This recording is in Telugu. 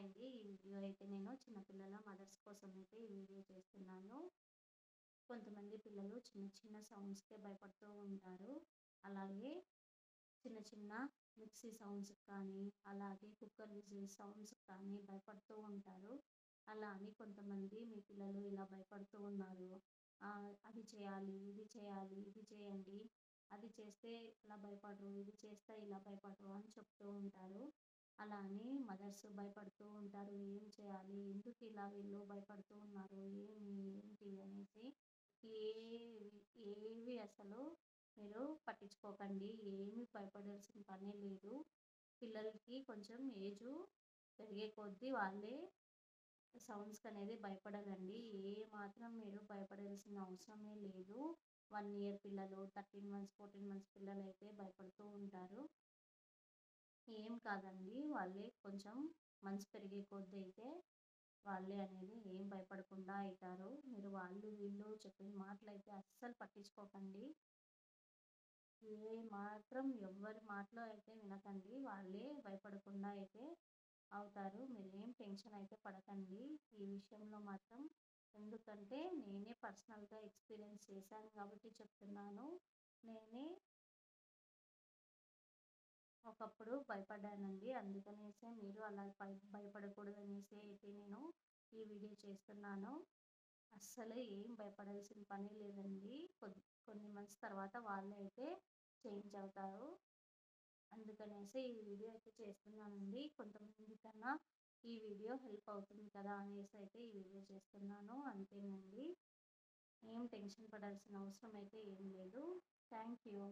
అండి. ఈ వీడియో అయితే నేను చిన్నపిల్లల మదర్స్ కోసం అయితే ఈ వీడియో చేస్తున్నాను. కొంతమంది పిల్లలు చిన్న చిన్న సౌండ్స్‌కే భయపడుతూ ఉంటారు. అలాగే చిన్న చిన్న మిక్సీ సౌండ్స్‌కి కానీ, అలాగే కుక్కర్ విజిల్ సౌండ్స్‌కి కానీ భయపడుతూ ఉంటారు. అలా అని కొంతమంది మీ పిల్లలు ఇలా భయపడుతూ ఉన్నారు. అది చేయాలి, ఇది చేయాలి, ఇది చేయండి. అది చేస్తే ఇలా భయపడరు, ఇది చేస్తే ఇలా భయపడరు అని చెప్తూ ఉంటారు. అలా అని మదర్స్ భయపడుతూ ఉంటారు. ఏం చేయాలి? ఎందుకు ఇలా వీళ్ళు భయపడుతూ ఉన్నారు? ఏంటి అనేసి ఏవి ఏవి అసలు మీరు పట్టించుకోకండి. ఏమి భయపడాల్సిన పనే లేదు. పిల్లలకి కొంచెం ఏజు పెరిగే కొద్దీ వాళ్ళే సౌండ్స్‌కనేది భయపడరండి. ఏ మాత్రం మీరు భయపడాల్సిన అవసరమే లేదు. 1 ఇయర్ పిల్లలు, 13 మంత్స్, 14 మంత్స్ పిల్లలైతే భయపడుతూ ఉంటారు. ఏం కాదండి. వాళ్ళే కొంచెం మంత్స్ పెరిగే కొద్దీ అయితే వాళ్ళే అనేది ఏం భయపడకుండా అయితారు. మీరు వాళ్ళు వీళ్ళు చెప్పిన మాటలైతే అస్సలు పట్టించుకోకండి. ఏ మాత్రం ఎవ్వరి మాటలు అయితే వినకండి. వాళ్ళే భయపడకుండా అయితే అవుతారు. మీరేం టెన్షన్ అయితే పడకండి ఈ విషయంలో మాత్రం. ఎందుకంటే నేనే పర్సనల్‌గా ఎక్స్‌పీరియన్స్ చేశాను కాబట్టి చెప్తున్నాను. నేనే ఒకప్పుడు భయపడ్డానండి. అందుకనేసే మీరు అలా భయపడకూడదనేసి అయితే నేను ఈ వీడియో చేస్తున్నాను. అస్సలు ఏం భయపడాల్సిన పని లేదండి. కొన్ని మంత్స్ తర్వాత వాళ్ళే అయితే చేంజ్ అవుతారు. అందుకనేసి ఈ వీడియో అయితే చేస్తున్నానండి. కొంతమందికన్నా ఈ వీడియో హెల్ప్ అవుతుంది కదా అనేసి అయితే ఈ వీడియో చేస్తున్నాను. అంతేనండి. ఏం టెన్షన్ పడాల్సిన అవసరం అయితే ఏం లేదు. Thank you.